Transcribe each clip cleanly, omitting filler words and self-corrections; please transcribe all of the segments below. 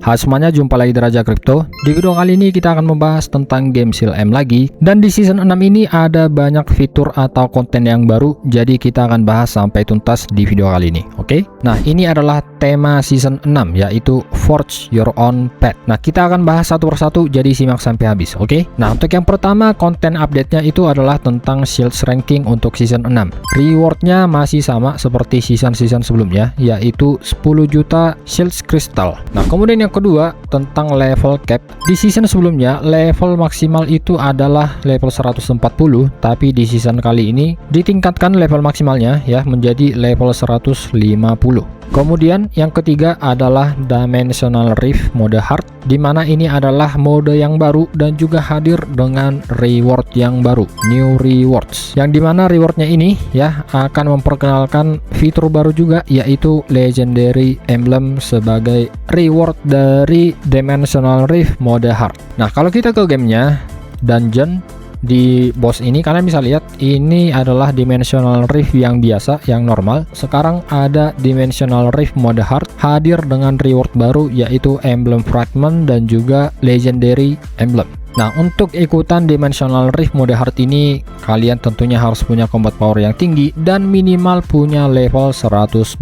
Hai semuanya, jumpa lagi di Raja Crypto. Di video kali ini kita akan membahas tentang game Seal M lagi. Dan di season 6 ini ada banyak fitur atau konten yang baru. Jadi kita akan bahas sampai tuntas di video kali ini. Oke? Nah, ini adalah tema season 6, yaitu Forge Your Own Path. Nah, kita akan bahas satu persatu, jadi simak sampai habis. Oke? Nah, untuk yang pertama, konten update-nya itu adalah tentang Shields Ranking untuk season 6. Reward-nya masih sama seperti season-season sebelumnya, yaitu 10 juta Shields Crystal. Nah, kemudian yang kedua tentang level cap. Di season sebelumnya level maksimal itu adalah level 140, tapi di season kali ini ditingkatkan level maksimalnya ya menjadi level 150. Kemudian yang ketiga adalah Dimensional Rift mode hard, dimana ini adalah mode yang baru dan juga hadir dengan reward yang baru, new rewards, yang dimana rewardnya ini ya akan memperkenalkan fitur baru juga, yaitu Legendary Emblem sebagai reward dari Dimensional Rift mode hard. Nah, kalau kita ke gamenya, dungeon di boss ini kalian bisa lihat ini adalah Dimensional Rift yang biasa, yang normal. Sekarang ada Dimensional Rift mode hard hadir dengan reward baru, yaitu Emblem Fragment dan juga Legendary Emblem. Nah, untuk ikutan Dimensional Rift mode hard ini kalian tentunya harus punya combat power yang tinggi dan minimal punya level 120.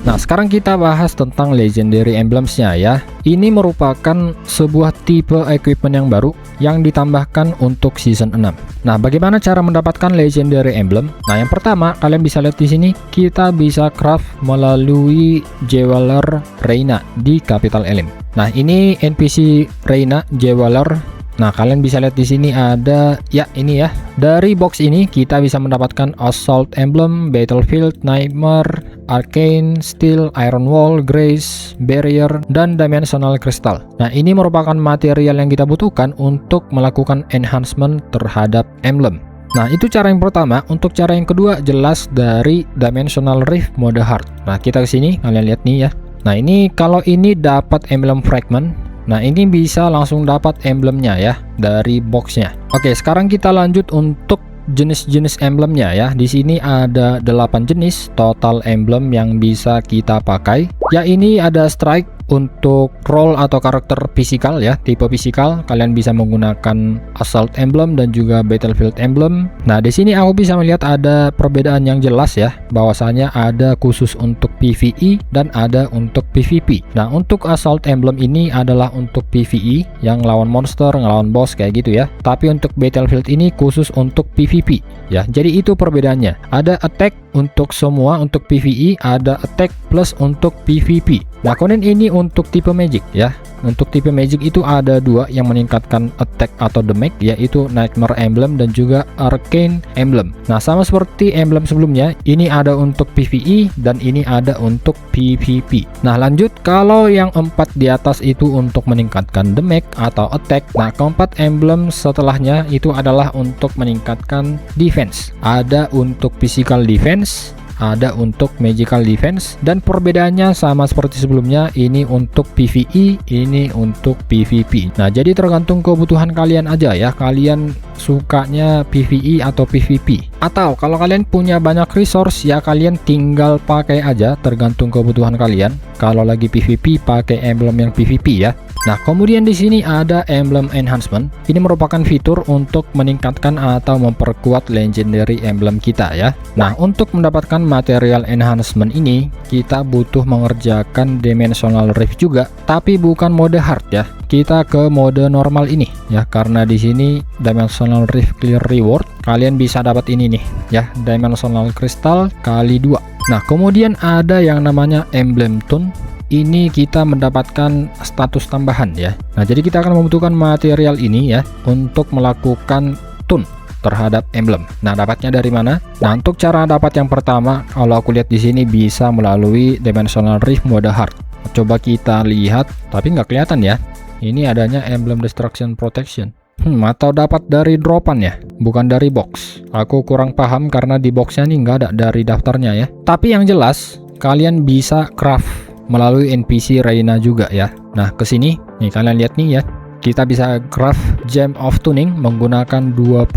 Nah, sekarang kita bahas tentang Legendary Emblems-nya ya. Ini merupakan sebuah tipe equipment yang baru yang ditambahkan untuk season 6. Nah, bagaimana cara mendapatkan Legendary Emblem? Nah, yang pertama kalian bisa lihat di sini, kita bisa craft melalui Jeweler Reina di Capital Elim. Nah, ini NPC Reina Jeweler. Nah, kalian bisa lihat di sini ada ya ini ya. Dari box ini kita bisa mendapatkan Assault Emblem, Battlefield, Nightmare, Arcane, Steel, Iron Wall, Grace, Barrier, dan Dimensional Crystal. Nah, ini merupakan material yang kita butuhkan untuk melakukan enhancement terhadap emblem. Nah, itu cara yang pertama. Untuk cara yang kedua jelas dari Dimensional Rift mode hard. Nah, kita ke sini, kalian lihat nih ya. Nah, ini kalau ini dapat emblem fragment. Nah, ini bisa langsung dapat emblemnya ya dari boxnya. Oke, sekarang kita lanjut untuk jenis-jenis emblemnya ya. Di sini ada 8 jenis total emblem yang bisa kita pakai. Ya, ini ada strike untuk role atau karakter fisikal ya, tipe fisikal. Kalian bisa menggunakan Assault Emblem dan juga Battlefield Emblem. Nah, di sini aku bisa melihat ada perbedaan yang jelas ya, bahwasanya ada khusus untuk PvE dan ada untuk PvP. Nah, untuk Assault Emblem ini adalah untuk PvE yang lawan monster, ngelawan boss kayak gitu ya. Tapi untuk Battlefield ini khusus untuk PvP ya. Jadi itu perbedaannya. Ada attack untuk semua, untuk PvE ada attack plus untuk PvP. Nah, kemudian ini untuk tipe magic ya. Untuk tipe magic itu ada 2 yang meningkatkan attack atau damage, yaitu Nightmare Emblem dan juga Arcane Emblem. Nah, sama seperti emblem sebelumnya, ini ada untuk PvE dan ini ada untuk PvP. Nah, lanjut, kalau yang 4 di atas itu untuk meningkatkan damage atau attack. Nah, keempat emblem setelahnya itu adalah untuk meningkatkan defense. Ada untuk physical defense, ada untuk magical defense, dan perbedaannya sama seperti sebelumnya, ini untuk PvE, ini untuk PvP. Nah, jadi tergantung kebutuhan kalian aja ya, kalian sukanya PvE atau PvP. Atau kalau kalian punya banyak resource ya, kalian tinggal pakai aja, tergantung kebutuhan kalian. Kalau lagi PvP pakai emblem yang PvP ya. Nah, kemudian di sini ada emblem enhancement. Ini merupakan fitur untuk meningkatkan atau memperkuat legendary emblem kita ya. Nah, untuk mendapatkan material enhancement ini kita butuh mengerjakan Dimensional Rift juga, tapi bukan mode hard ya. Kita ke mode normal ini ya, karena di sini Dimensional Rift Clear Reward kalian bisa dapat ini nih ya, Dimensional Crystal kali 2. Nah, kemudian ada yang namanya Emblem Tune. Ini kita mendapatkan status tambahan ya. Nah, jadi kita akan membutuhkan material ini ya untuk melakukan tune terhadap emblem. Nah, dapatnya dari mana? Nah, untuk cara dapat yang pertama, kalau aku lihat di sini bisa melalui Dimensional Rift mode hard. Coba kita lihat, tapi nggak kelihatan ya. Ini adanya emblem Destruction Protection. Atau dapat dari dropan ya, bukan dari box. Aku kurang paham karena di boxnya nih nggak ada dari daftarnya ya. Tapi yang jelas kalian bisa craft melalui NPC Reina juga ya. Nah, ke sini nih kalian lihat nih ya. kita bisa craft Gem of Tuning menggunakan 20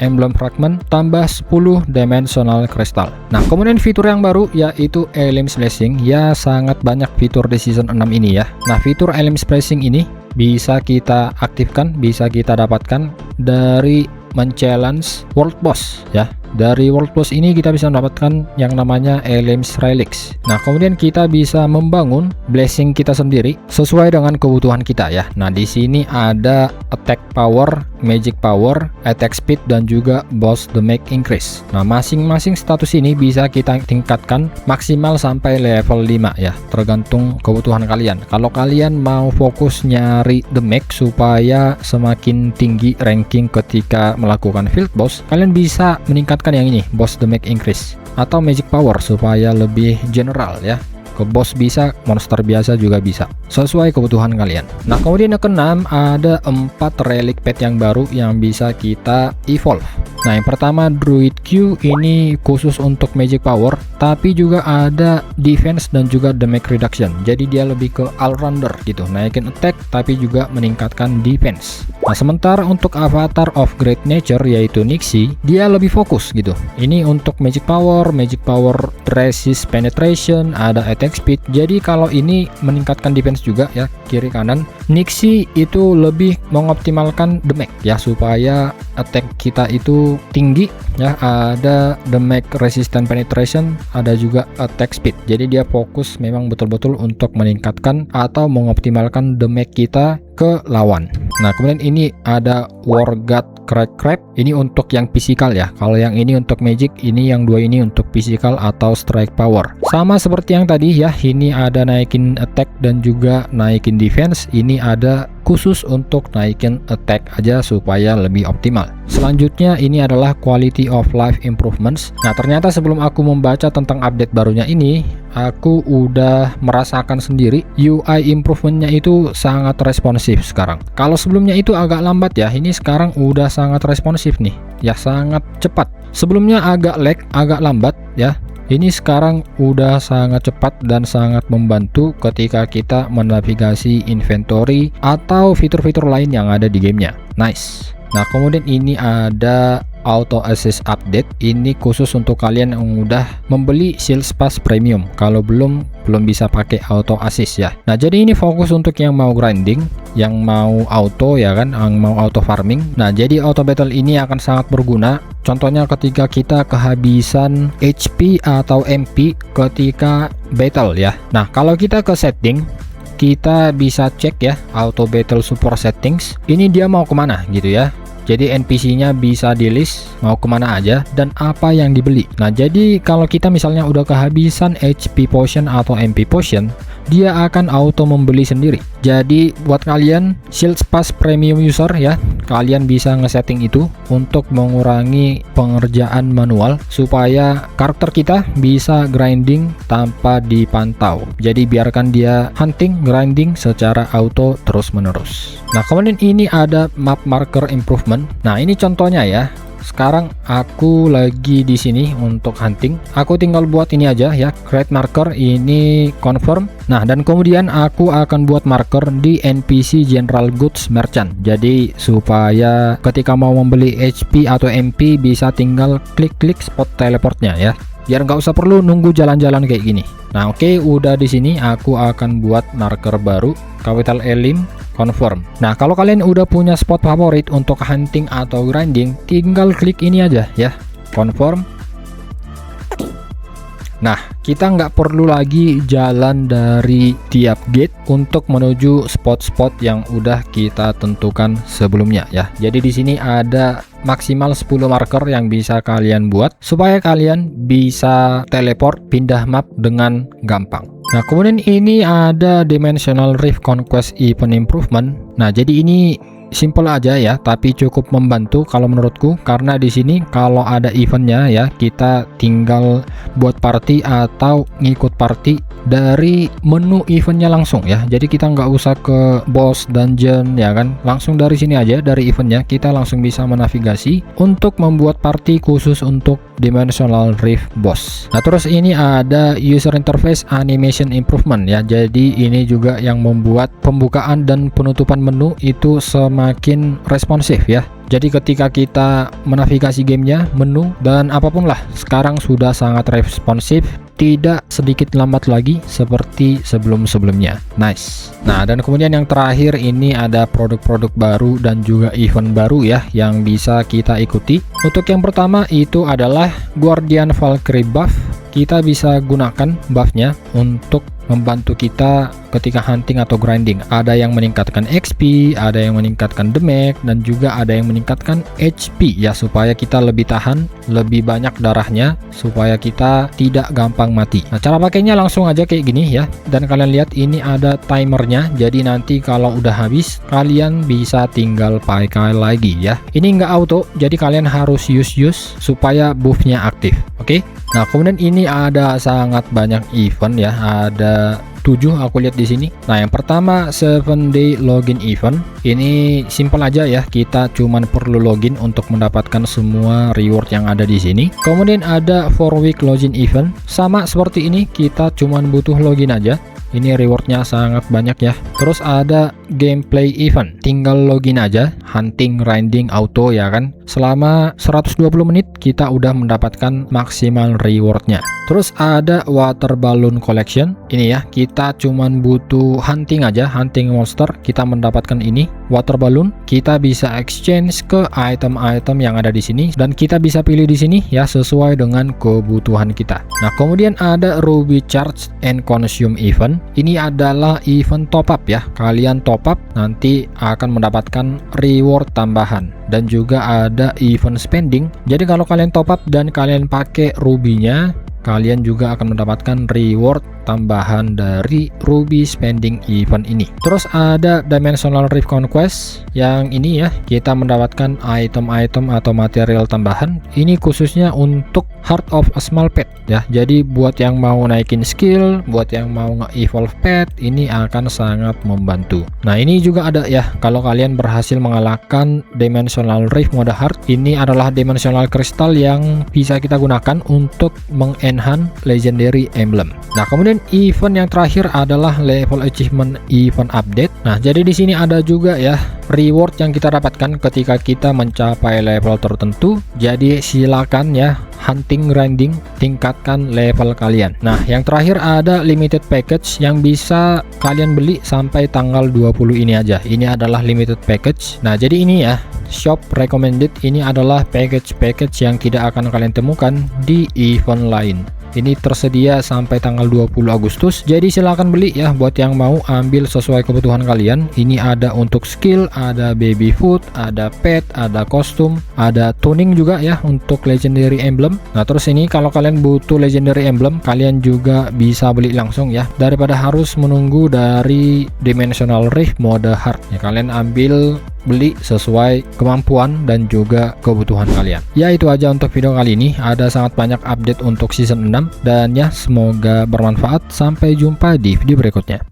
emblem fragment tambah 10 dimensional crystal. Nah, kemudian fitur yang baru yaitu Elim Splashing. Ya, sangat banyak fitur di season 6 ini ya. Nah, fitur Elim Splashing ini bisa kita aktifkan, bisa kita dapatkan dari men-challenge world boss ya. Dari world boss ini kita bisa mendapatkan yang namanya Elim's Relics. Nah, kemudian kita bisa membangun blessing kita sendiri sesuai dengan kebutuhan kita ya. Nah, di sini ada attack power, magic power, attack speed, dan juga boss damage increase. Nah, masing-masing status ini bisa kita tingkatkan maksimal sampai level 5 ya, tergantung kebutuhan kalian. Kalau kalian mau fokus nyari damage supaya semakin tinggi ranking ketika melakukan field boss, kalian bisa meningkatkan yang ini, boss damage increase, atau magic power supaya lebih general ya. Ke boss bisa, monster biasa juga bisa, sesuai kebutuhan kalian. Nah, kemudian yang keenam ada 4 relic pet yang baru yang bisa kita evolve. Nah, yang pertama Druid Q, ini khusus untuk magic power, tapi juga ada defense dan juga damage reduction. Jadi dia lebih ke all rounder gitu, naikin attack tapi juga meningkatkan defense. Nah, sementara untuk avatar of great nature yaitu Nixie, dia lebih fokus gitu. Ini untuk magic power resist penetration, ada attack speed. Jadi kalau ini meningkatkan defense juga ya, kiri kanan. Nixie itu lebih mengoptimalkan damage ya, supaya attack kita itu tinggi ya, ada damage resistant penetration, ada juga attack speed. Jadi dia fokus memang betul-betul untuk meningkatkan atau mengoptimalkan damage kita ke lawan. Nah, kemudian ini ada War God Crack Crab, ini untuk yang physical ya. Kalau yang ini untuk magic, ini yang dua ini untuk physical atau strike power. Sama seperti yang tadi ya, ini ada naikin attack dan juga naikin defense. Ini ada khusus untuk naikin attack aja supaya lebih optimal. Selanjutnya ini adalah quality of life improvements. Nah, ternyata sebelum aku membaca tentang update barunya ini, aku udah merasakan sendiri UI improvementnya itu sangat responsif sekarang. Kalau sebelumnya itu agak lambat ya, ini sekarang udah sangat responsif nih ya, sangat cepat. Sebelumnya agak lag, agak lambat ya, ini sekarang udah sangat cepat dan sangat membantu ketika kita menavigasi inventory atau fitur-fitur lain yang ada di gamenya. Nice. Nah, kemudian ini ada auto assist update. Ini khusus untuk kalian yang udah membeli Shield Pass Premium. Kalau belum bisa pakai auto assist ya. Nah, jadi ini fokus untuk yang mau grinding, yang mau auto ya kan, yang mau auto farming. Nah, jadi auto battle ini akan sangat berguna. Contohnya ketika kita kehabisan HP atau MP ketika battle ya. Nah, kalau kita ke setting, kita bisa cek ya auto battle support settings. Ini dia mau kemana gitu ya. Jadi NPC-nya bisa di list mau kemana aja dan apa yang dibeli. Nah, jadi kalau kita misalnya udah kehabisan HP potion atau MP potion, dia akan auto membeli sendiri. Jadi buat kalian Shield Pass Premium user ya, kalian bisa ngesetting itu untuk mengurangi pengerjaan manual supaya karakter kita bisa grinding tanpa dipantau. Jadi biarkan dia hunting, grinding secara auto terus menerus. Nah, kemudian ini ada map marker improvement. Nah, ini contohnya ya. Sekarang aku lagi di sini untuk hunting. Aku tinggal buat ini aja ya, create marker, ini confirm. Nah, dan kemudian aku akan buat marker di NPC General Goods Merchant. Jadi supaya ketika mau membeli HP atau MP bisa tinggal klik-klik spot teleportnya ya. Biar nggak usah perlu nunggu jalan-jalan kayak gini. Nah, oke, udah di sini aku akan buat marker baru, capital Elim, confirm. Nah, kalau kalian udah punya spot favorit untuk hunting atau grinding, tinggal klik ini aja ya, confirm. Nah, kita nggak perlu lagi jalan dari tiap gate untuk menuju spot-spot yang udah kita tentukan sebelumnya ya. Jadi di sini ada maksimal 10 marker yang bisa kalian buat supaya kalian bisa teleport pindah map dengan gampang. Nah, kemudian ini ada Dimensional Rift Conquest Event Improvement. Nah, jadi ini simple aja ya, tapi cukup membantu kalau menurutku, karena di sini kalau ada eventnya ya, kita tinggal buat party atau ngikut party dari menu eventnya langsung ya. Jadi kita nggak usah ke boss dungeon ya kan, langsung dari sini aja, dari eventnya kita langsung bisa menavigasi untuk membuat party khusus untuk Dimensional Rift boss. Nah terus ini ada user interface animation improvement ya, jadi ini juga yang membuat pembukaan dan penutupan menu itu semakin responsif ya. Jadi ketika kita menavigasi gamenya, menu dan apapun lah, sekarang sudah sangat responsif, tidak sedikit lambat lagi seperti sebelum-sebelumnya. Nice. Nah dan kemudian yang terakhir ini ada produk-produk baru dan juga event baru ya yang bisa kita ikuti. Untuk yang pertama itu adalah Guardian Valkyrie buff. Kita bisa gunakan buffnya untuk membantu kita ketika hunting atau grinding. Ada yang meningkatkan XP, ada yang meningkatkan damage, dan juga ada yang meningkatkan HP ya, supaya kita lebih tahan, lebih banyak darahnya, supaya kita tidak gampang mati. Nah cara pakainya langsung aja kayak gini ya, dan kalian lihat ini ada timernya, jadi nanti kalau udah habis kalian bisa tinggal pakai lagi ya. Ini nggak auto, jadi kalian harus use supaya buffnya aktif. Oke. Nah kemudian ini ada sangat banyak event ya, ada 7 aku lihat di sini. Nah yang pertama 7 day login event, ini simple aja ya, kita cuman perlu login untuk mendapatkan semua reward yang ada di sini. Kemudian ada 4 week login event, sama seperti ini, kita cuman butuh login aja. Ini rewardnya sangat banyak ya. Terus ada gameplay event, tinggal login aja, hunting, grinding, auto ya kan. Selama 120 menit kita udah mendapatkan maksimal rewardnya. Terus ada water balloon collection, ini ya, kita cuman butuh hunting aja, hunting monster, kita mendapatkan ini water balloon. Kita bisa exchange ke item-item yang ada di sini, dan kita bisa pilih di sini ya sesuai dengan kebutuhan kita. Nah kemudian ada ruby charge and consume event. Ini adalah event top up ya, kalian top up nanti akan mendapatkan reward tambahan. Dan juga ada event spending, jadi kalau kalian top up dan kalian pakai rubinya, kalian juga akan mendapatkan reward tambahan dari ruby spending event ini. Terus ada Dimensional Rift Conquest, yang ini ya, kita mendapatkan item-item atau material tambahan. Ini khususnya untuk Heart of a Small Pet ya, jadi buat yang mau naikin skill, buat yang mau nge-evolve pet, ini akan sangat membantu. Nah ini juga ada ya, kalau kalian berhasil mengalahkan Dimensional Rift mode Heart, ini adalah Dimensional Crystal yang bisa kita gunakan untuk mengenhance Legendary Emblem. Nah kemudian event yang terakhir adalah level achievement event update. Nah jadi di sini ada juga ya reward yang kita dapatkan ketika kita mencapai level tertentu. Jadi silakan ya hunting, grinding, tingkatkan level kalian. Nah yang terakhir ada limited package yang bisa kalian beli sampai tanggal 20 ini aja. Ini adalah limited package. Nah jadi ini ya, shop recommended, ini adalah package-package yang tidak akan kalian temukan di event lain. Ini tersedia sampai tanggal 20 Agustus. Jadi silahkan beli ya buat yang mau ambil sesuai kebutuhan kalian. Ini ada untuk skill, ada baby food, ada pet, ada kostum, ada tuning juga ya untuk legendary emblem. Nah terus ini kalau kalian butuh legendary emblem, kalian juga bisa beli langsung ya, daripada harus menunggu dari Dimensional Rift mode hard ya. Kalian ambil, beli sesuai kemampuan dan juga kebutuhan kalian. Ya itu aja untuk video kali ini. Ada sangat banyak update untuk season 6 dan ya semoga bermanfaat. Sampai jumpa di video berikutnya.